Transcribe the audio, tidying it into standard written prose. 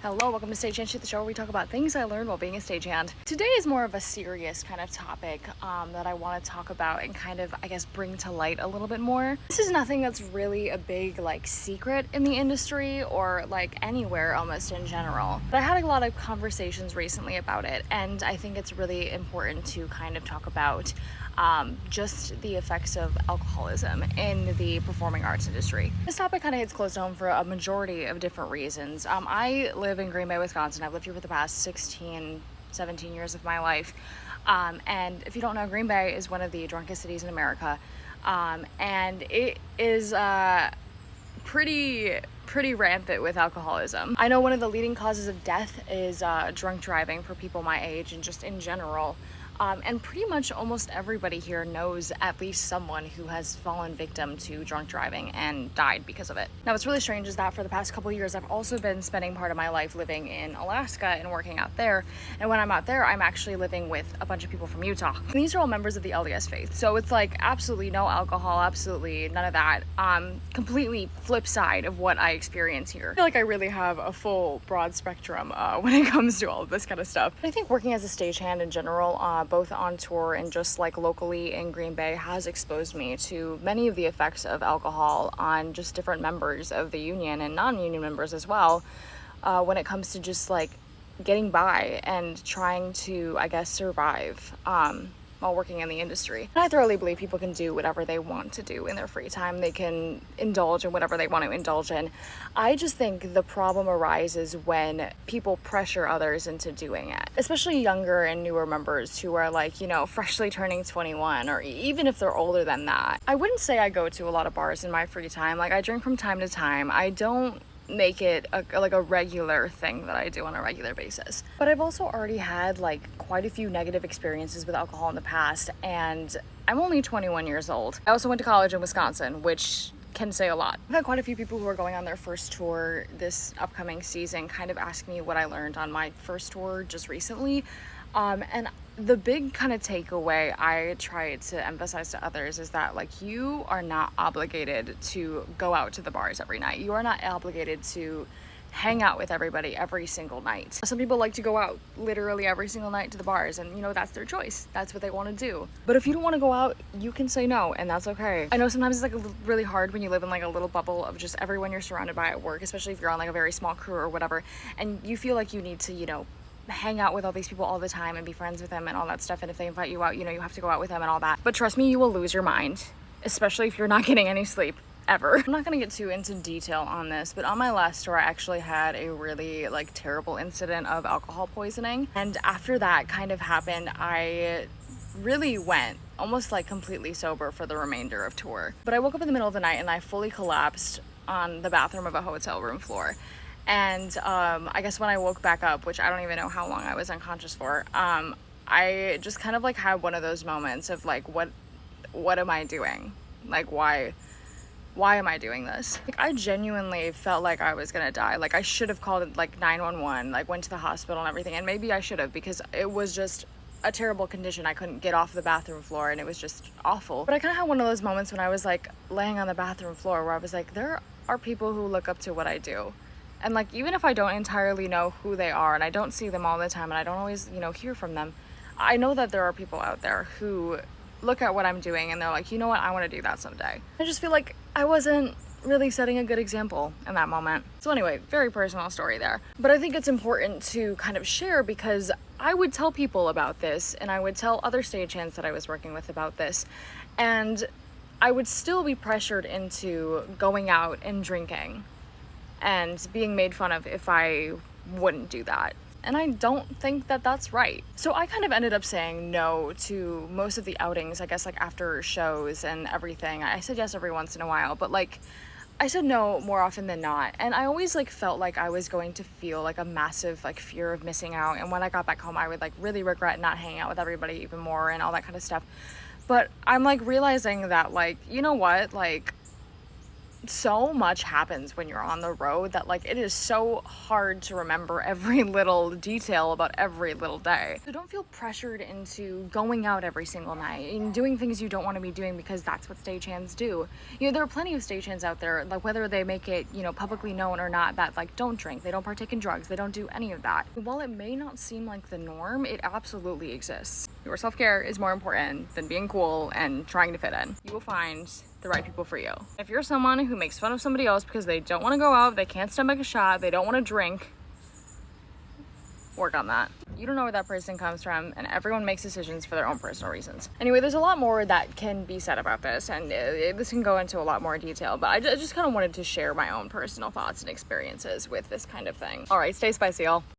Hello, welcome to Stagehand, the show where we talk about things I learned while being a stagehand. Today is more of a serious kind of topic that I want to talk about and kind of, I guess, bring to light a little bit more. This is nothing that's really a big, secret in the industry or, anywhere almost in general. But I had a lot of conversations recently about it, and I think it's really important to kind of talk about just the effects of alcoholism in the performing arts industry. This topic kind of hits close to home for a majority of different reasons. I live in Green Bay, Wisconsin. I've lived here for the past 17 years of my life. And if you don't know, Green Bay is one of the drunkest cities in America. And it is pretty rampant with alcoholism. I know one of the leading causes of death is drunk driving for people my age and just in general. And pretty much almost everybody here knows at least someone who has fallen victim to drunk driving and died because of it. Now, what's really strange is that for the past couple of years, I've also been spending part of my life living in Alaska and working out there. And when I'm out there, I'm actually living with a bunch of people from Utah. And these are all members of the LDS faith. So it's absolutely no alcohol, absolutely none of that. Completely flip side of what I experience here. I feel like I really have a full broad spectrum when it comes to all of this kind of stuff. But I think working as a stagehand in general, both on tour and just locally in Green Bay, has exposed me to many of the effects of alcohol on just different members of the union and non-union members as well, when it comes to just getting by and trying to, I guess, survive while working in the industry. And I thoroughly believe people can do whatever they want to do in their free time. They can indulge in whatever they want to indulge in. I just think the problem arises when people pressure others into doing it, especially younger and newer members who are freshly turning 21, or even if they're older than that. I wouldn't say I go to a lot of bars in my free time. I drink from time to time. I don't make it a regular thing that I do on a regular basis. But I've also already had quite a few negative experiences with alcohol in the past, and I'm only 21 years old. I also went to college in Wisconsin, which can say a lot. I've had quite a few people who are going on their first tour this upcoming season kind of ask me what I learned on my first tour just recently. And the big kind of takeaway I try to emphasize to others is that you are not obligated to go out to the bars every night. You are not obligated to hang out with everybody every single night. Some people like to go out literally every single night to the bars, and that's their choice. That's what they want to do. But if you don't want to go out, you can say no, and that's okay. I know sometimes it's really hard when you live in a little bubble of just everyone you're surrounded by at work, especially if you're on a very small crew or whatever, and you feel like you need to, hang out with all these people all the time and be friends with them and all that stuff. And if they invite you out, you have to go out with them and all that. But trust me, you will lose your mind, especially if you're not getting any sleep ever. I'm not gonna get too into detail on this, but on my last tour, I actually had a really terrible incident of alcohol poisoning. And after that kind of happened, I really went almost completely sober for the remainder of tour. But I woke up in the middle of the night and I fully collapsed on the bathroom of a hotel room floor. And I guess when I woke back up, which I don't even know how long I was unconscious for, I just kind of had one of those moments of what am I doing? Why am I doing this? I genuinely felt like I was gonna die. I should have called 911, went to the hospital and everything, and maybe I should have, because it was just a terrible condition. I couldn't get off the bathroom floor and it was just awful. But I kind of had one of those moments when I was laying on the bathroom floor where I was there are people who look up to what I do. And even if I don't entirely know who they are and I don't see them all the time and I don't always, hear from them, I know that there are people out there who look at what I'm doing and they're you know what, I want to do that someday. I just feel like I wasn't really setting a good example in that moment. So anyway, very personal story there. But I think it's important to kind of share, because I would tell people about this and I would tell other stagehands that I was working with about this, and I would still be pressured into going out and drinking and being made fun of if I wouldn't do that. And I don't think that that's right. So I kind of ended up saying no to most of the outings, I guess after shows and everything. I said yes every once in a while, but I said no more often than not. And I always felt like I was going to feel a massive fear of missing out. And when I got back home, I would really regret not hanging out with everybody even more and all that kind of stuff. But I'm realizing that you know what, so much happens when you're on the road that like it is so hard to remember every little detail about every little day. So don't feel pressured into going out every single night and doing things you don't want to be doing because that's what stagehands do. You know, there are plenty of stagehands out there, like whether they make it, you know, publicly known or not, that like don't drink, they don't partake in drugs, they don't do any of that. While it may not seem like the norm, it absolutely exists. Your self-care is more important than being cool and trying to fit in. You will find the right people for you. If you're someone who makes fun of somebody else because they don't want to go out, they can't stomach a shot, they don't want to drink, work on that. You don't know where that person comes from, and everyone makes decisions for their own personal reasons. Anyway, there's a lot more that can be said about this, and this can go into a lot more detail, but I just kind of wanted to share my own personal thoughts and experiences with this kind of thing. All right, stay spicy, y'all.